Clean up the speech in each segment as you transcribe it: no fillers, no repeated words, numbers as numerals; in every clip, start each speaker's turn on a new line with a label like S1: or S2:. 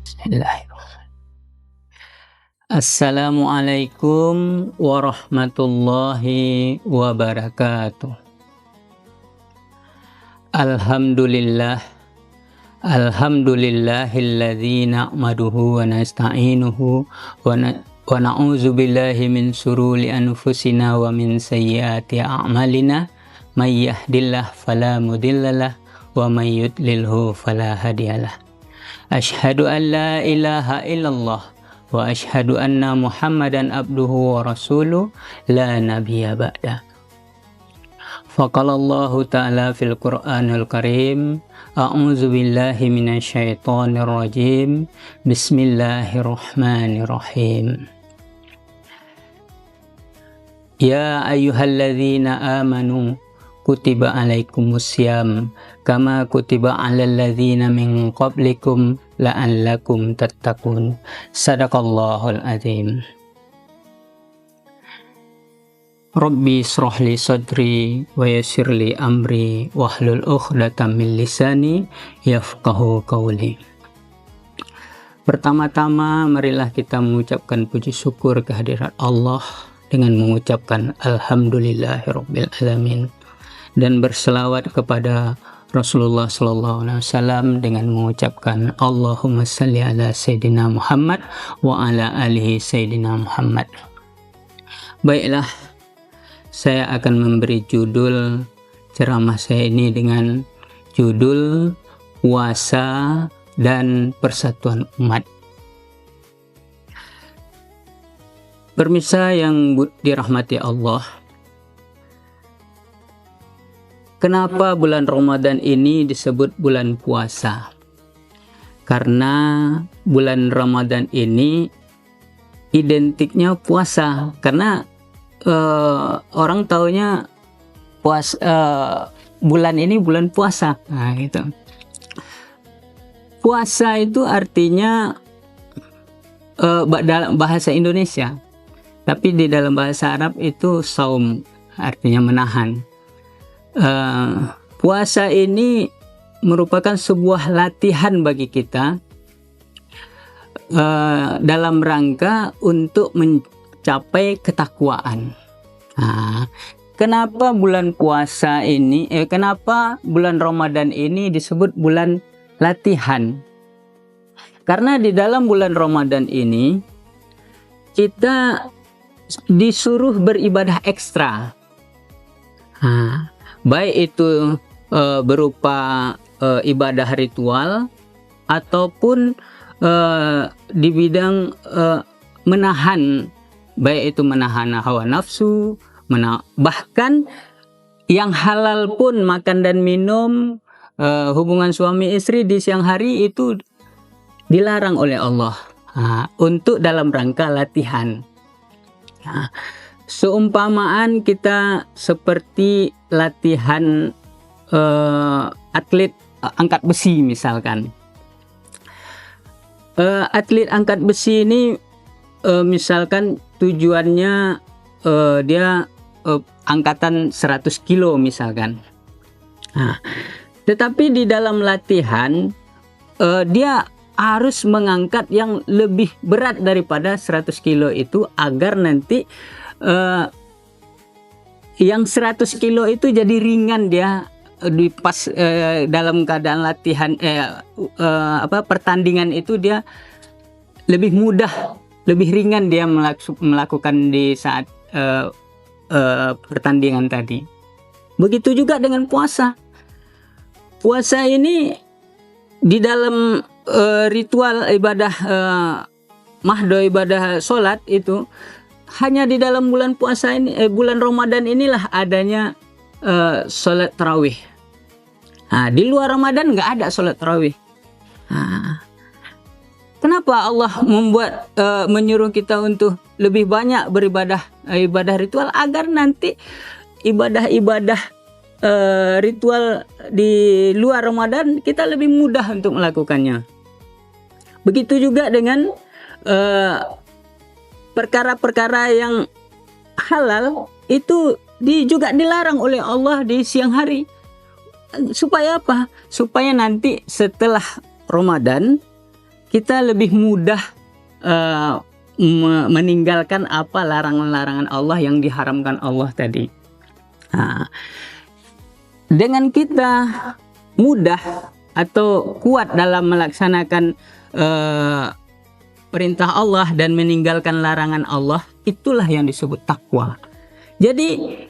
S1: Bismillahirrahmanirrahim. Assalamualaikum warahmatullahi wabarakatuh. Alhamdulillah, alhamdulillahilladzi na'maduhu wa nasta'inuhu wa na'udzu billahi min sururi anfusina wa min sayyiati a'malina. May yahdihillahu fala mudhillalah wa may yudlilhu fala hadiyalah. Asyhadu an la ilaha illallah wa asyhadu anna Muhammadan abduhu wa rasuluh la nabiyya ba'da. Faqala Allah ta'ala fil Qur'anil Karim, a'udzu billahi minasyaitonir rajim. Bismillahirrahmanirrahim. Ya ayyuhalladzina amanu kutiba alaikumussyam kama kutiba alal ladzina min qablikum la'allakum tattaqun. Shadaqallahul azim. Rabbi shrah li sadri wa yassir li amri wahlul 'uqdatam min lisani yafqahu qawli. Pertama-tama marilah kita mengucapkan puji syukur kehadirat Allah dengan mengucapkan alhamdulillahirabbil alamin dan berselawat kepada Rasulullah SAW dengan mengucapkan Allahumma salli ala Sayyidina Muhammad wa ala alihi Sayyidina Muhammad. Baiklah, saya akan memberi judul ceramah saya ini dengan judul Puasa dan Persatuan Umat. Pemirsa yang dirahmati Allah, kenapa bulan Ramadan ini disebut bulan puasa? Karena bulan Ramadan ini identiknya puasa. Karena orang taunya bulan ini bulan puasa. Nah, gitu. Puasa itu artinya dalam bahasa Indonesia, tapi di dalam bahasa Arab itu saum, artinya menahan. Puasa ini merupakan sebuah latihan bagi kita dalam rangka untuk mencapai ketakwaan. Kenapa bulan puasa ini, kenapa bulan Ramadan ini disebut bulan latihan? Karena di dalam bulan Ramadan ini kita disuruh beribadah ekstra. Baik itu berupa ibadah ritual ataupun di bidang menahan, baik itu menahan hawa nafsu, bahkan yang halal pun makan dan minum, hubungan suami istri di siang hari itu dilarang oleh Allah untuk dalam rangka latihan. Seumpamaan kita seperti latihan atlet angkat besi misalkan. Atlet angkat besi ini misalkan tujuannya dia angkatan 100 kilo misalkan. Tetapi di dalam latihan dia harus mengangkat yang lebih berat daripada 100 kilo itu agar nanti yang 100 kilo itu jadi ringan dia di pas dalam keadaan latihan pertandingan itu dia lebih mudah, lebih ringan dia melakukan di saat pertandingan tadi. Begitu juga dengan puasa. Puasa ini di dalam ritual ibadah mahdo ibadah sholat itu hanya di dalam bulan puasa ini, bulan Ramadan inilah adanya sholat tarawih. Di luar Ramadan nggak ada sholat tarawih. Kenapa Allah membuat menyuruh kita untuk lebih banyak beribadah ibadah ritual agar nanti ibadah-ibadah ritual di luar Ramadan kita lebih mudah untuk melakukannya. Begitu juga dengan perkara-perkara yang halal itu juga dilarang oleh Allah di siang hari. Supaya apa? Supaya nanti setelah Ramadan kita lebih mudah meninggalkan apa larangan-larangan Allah yang diharamkan Allah tadi. Nah, dengan kita mudah atau kuat dalam melaksanakan perintah Allah dan meninggalkan larangan Allah, itulah yang disebut takwa. Jadi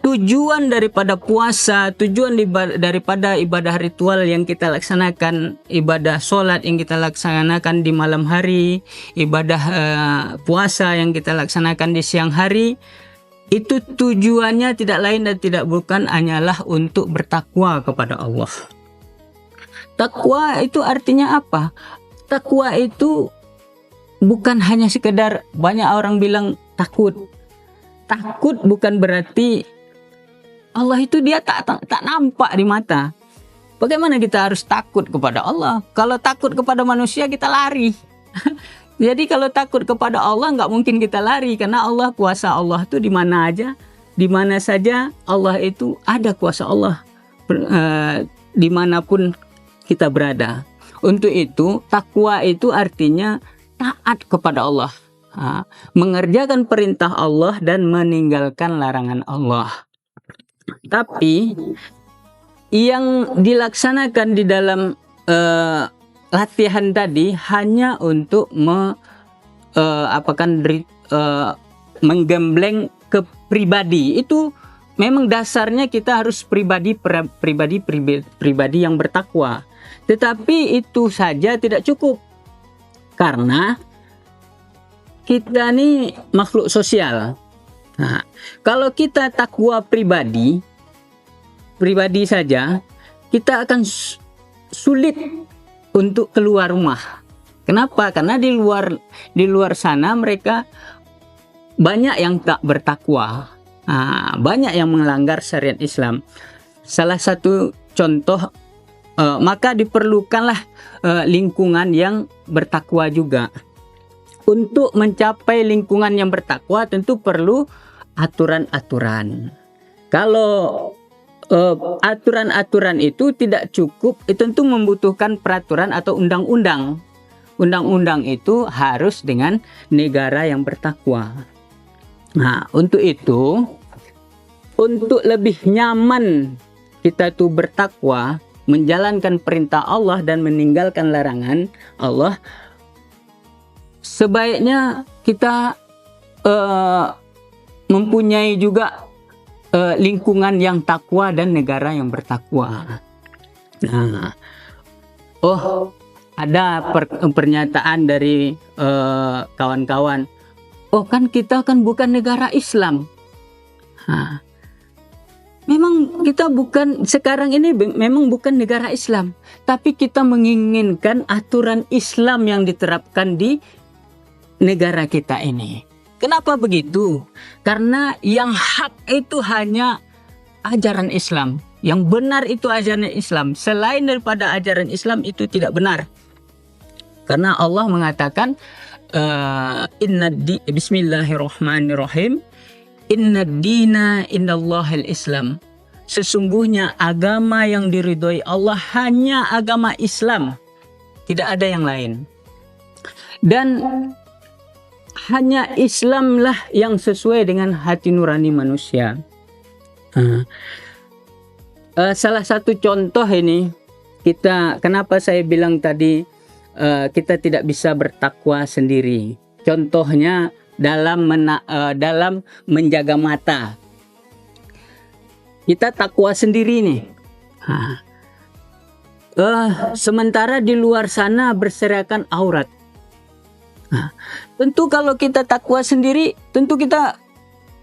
S1: tujuan daripada puasa, tujuan daripada ibadah ritual yang kita laksanakan, ibadah sholat yang kita laksanakan di malam hari, ibadah puasa yang kita laksanakan di siang hari, itu tujuannya tidak lain dan tidak bukan hanyalah untuk bertakwa kepada Allah. Takwa itu artinya apa? Takwa itu bukan hanya sekedar, banyak orang bilang takut. Takut bukan berarti Allah itu dia tak nampak di mata. Bagaimana kita harus takut kepada Allah? Kalau takut kepada manusia kita lari. Jadi kalau takut kepada Allah nggak mungkin kita lari, karena Allah, kuasa Allah itu di mana aja, di mana saja Allah itu ada kuasa Allah, dimanapun kita berada. Untuk itu takwa itu artinya taat kepada Allah, mengerjakan perintah Allah dan meninggalkan larangan Allah. Tapi yang dilaksanakan di dalam latihan tadi hanya untuk menggembleng ke pribadi. Itu memang dasarnya kita harus pribadi yang bertakwa. Tetapi itu saja tidak cukup, karena kita ini makhluk sosial. Nah, kalau kita takwa pribadi saja, kita akan sulit untuk keluar rumah. Kenapa? Karena di luar sana mereka banyak yang tak bertakwa, banyak yang melanggar syariat Islam. Salah satu contoh, maka diperlukanlah lingkungan yang bertakwa juga. Untuk mencapai lingkungan yang bertakwa tentu perlu aturan-aturan. Kalau aturan-aturan itu tidak cukup, itu tentu membutuhkan peraturan atau undang-undang. Undang-undang itu harus dengan negara yang bertakwa. Nah, untuk itu, untuk lebih nyaman kita tuh bertakwa, menjalankan perintah Allah dan meninggalkan larangan Allah, sebaiknya kita mempunyai juga lingkungan yang takwa dan negara yang bertakwa. Nah, ada pernyataan dari kawan-kawan, kan kita kan bukan negara Islam. Memang kita bukan, sekarang ini memang bukan negara Islam, tapi kita menginginkan aturan Islam yang diterapkan di negara kita ini. Kenapa begitu? Karena yang hak itu hanya ajaran Islam, yang benar itu ajaran Islam. Selain daripada ajaran Islam itu tidak benar. Karena Allah mengatakan, Bismillahirrahmanirrahim, Inna dina indallahil Islam. Sesungguhnya agama yang diridhoi Allah hanya agama Islam, tidak ada yang lain. Dan hanya Islamlah yang sesuai dengan hati nurani manusia. Salah satu contoh ini, kenapa saya bilang tadi kita tidak bisa bertakwa sendiri. Contohnya dalam menjaga mata. Kita takwa sendiri nih. Sementara di luar sana berserakan aurat. Tentu kalau kita takwa sendiri, tentu kita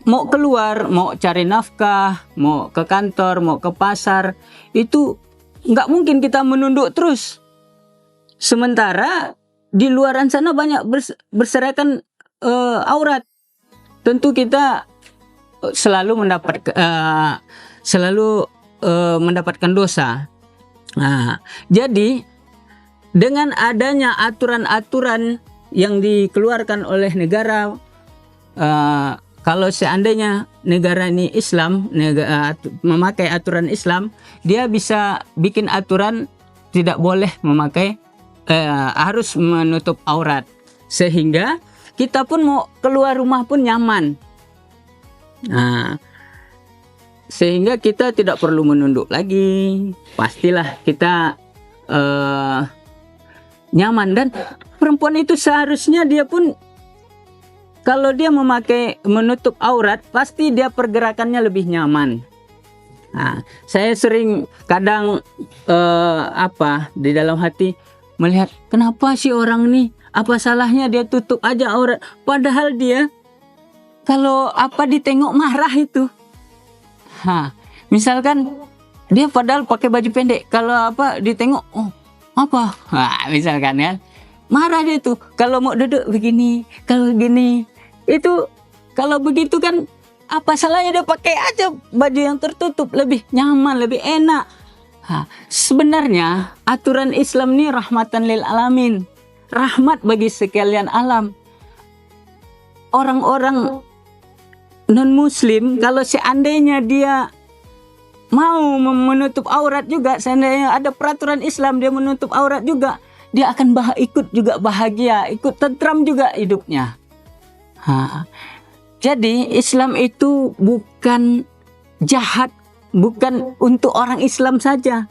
S1: mau keluar, mau cari nafkah, mau ke kantor, mau ke pasar, itu nggak mungkin kita menunduk terus. Sementara di luaran sana banyak berserakan aurat. Tentu kita selalu mendapatkan dosa. Nah, jadi dengan adanya aturan-aturan yang dikeluarkan oleh negara, kalau seandainya negara ini Islam, memakai aturan Islam, dia bisa bikin aturan tidak boleh memakai harus menutup aurat, sehingga kita pun mau keluar rumah pun nyaman. Nah, sehingga kita tidak perlu menunduk lagi, pastilah kita nyaman. Dan perempuan itu seharusnya dia pun kalau dia menutup aurat, pasti dia pergerakannya lebih nyaman. Nah, saya sering kadang di dalam hati melihat, kenapa sih orang nih, apa salahnya dia tutup aja aurat, padahal dia kalau ditengok marah itu. Misalkan dia padahal pakai baju pendek, kalau ditengok, misalkan ya, marah dia tuh. Kalau mau duduk begini, kalau gini, itu kalau begitu kan apa salahnya dia pakai aja baju yang tertutup, lebih nyaman, lebih enak. Sebenarnya aturan Islam ini rahmatan lil alamin, rahmat bagi sekalian alam. Orang-orang non-muslim kalau seandainya dia mau menutup aurat juga, seandainya ada peraturan Islam dia menutup aurat juga, dia akan ikut juga bahagia, ikut tentram juga hidupnya. Jadi Islam itu bukan jahat, bukan untuk orang Islam saja,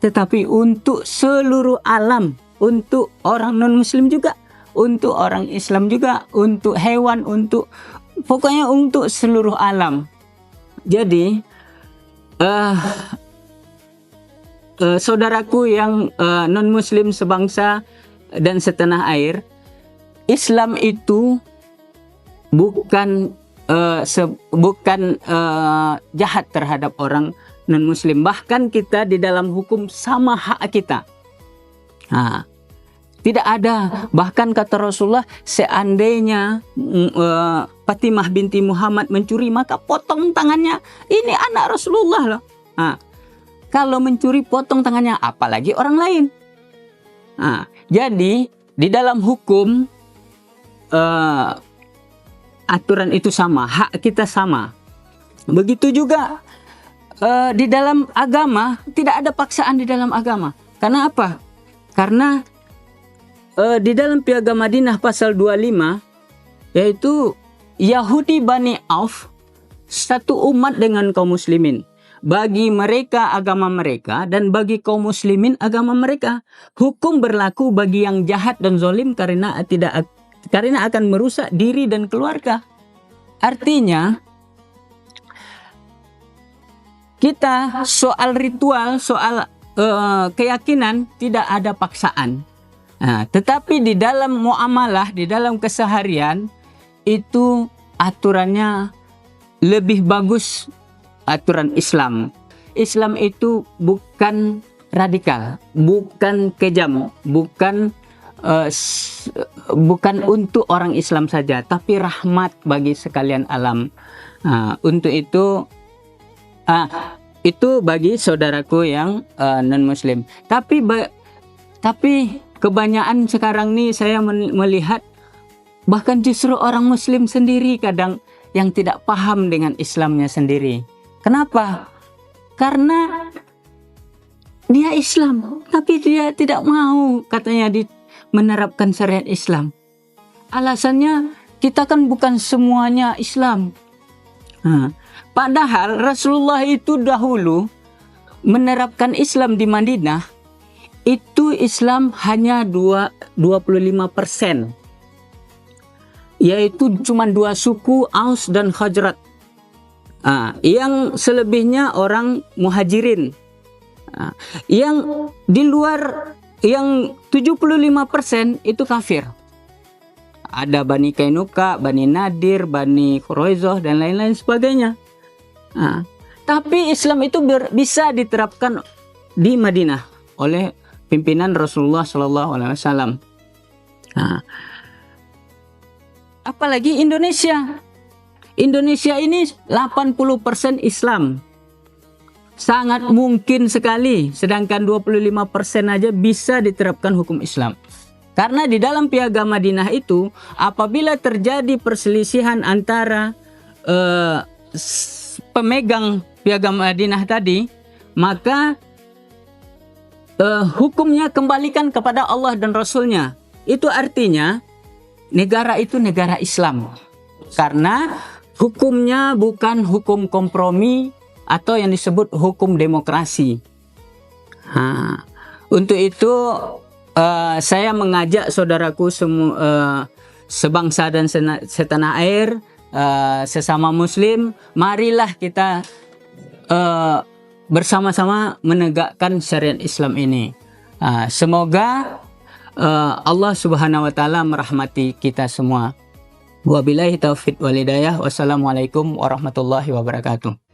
S1: tetapi untuk seluruh alam, untuk orang non-muslim juga, untuk orang Islam juga, untuk hewan, pokoknya untuk seluruh alam. Jadi saudaraku yang non-muslim sebangsa dan setanah air, Islam itu bukan jahat terhadap orang non-muslim. Bahkan kita di dalam hukum sama hak kita. Tidak ada, bahkan kata Rasulullah, seandainya Fatimah binti Muhammad mencuri, maka potong tangannya. Ini anak Rasulullah loh. Kalau mencuri potong tangannya, apalagi orang lain. Jadi di dalam hukum aturan itu sama, hak kita sama. Begitu juga di dalam agama, tidak ada paksaan di dalam agama. Karena apa? Karena di dalam Piagam Madinah pasal 25, yaitu Yahudi Bani Auf satu umat dengan kaum muslimin. Bagi mereka agama mereka, dan bagi kaum muslimin agama mereka. Hukum berlaku bagi yang jahat dan zalim karena akan merusak diri dan keluarga. Artinya kita soal ritual, soal keyakinan tidak ada paksaan. Tetapi di dalam muamalah, di dalam keseharian itu aturannya lebih bagus aturan Islam. Islam itu bukan radikal, bukan kejam, bukan untuk orang Islam saja, tapi rahmat bagi sekalian alam. Untuk itu bagi saudaraku yang non-muslim. Tapi kebanyakan sekarang nih saya melihat bahkan justru orang muslim sendiri kadang yang tidak paham dengan Islamnya sendiri. Kenapa? Karena dia Islam, tapi dia tidak mau katanya menerapkan syariat Islam. Alasannya kita kan bukan semuanya Islam. Padahal Rasulullah itu dahulu menerapkan Islam di Madinah, itu Islam hanya 25%, yaitu cuma 2 suku, Aus dan Khazraj. Yang selebihnya orang muhajirin. Yang di luar, yang 75% itu kafir. Ada Bani Kainuka, Bani Nadir, Bani Quraizoh dan lain-lain sebagainya. Tapi Islam itu bisa diterapkan di Madinah oleh pimpinan Rasulullah SAW. Apalagi Indonesia. Indonesia ini 80% Islam. Sangat mungkin sekali, sedangkan 25% aja bisa diterapkan hukum Islam. Karena di dalam Piagam Madinah itu, apabila terjadi perselisihan antara pemegang Piagam Madinah tadi, maka hukumnya kembalikan kepada Allah dan Rasulnya. Itu artinya negara itu negara Islam. Karena hukumnya bukan hukum kompromi atau yang disebut hukum demokrasi. Untuk itu saya mengajak saudaraku sebangsa dan setanah air, sesama muslim, marilah kita bersama-sama menegakkan syariat Islam ini. Semoga Allah Subhanahu wa taala merahmati kita semua. Wabillahi taufiq wal hidayah. Wassalamualaikum warahmatullahi wabarakatuh.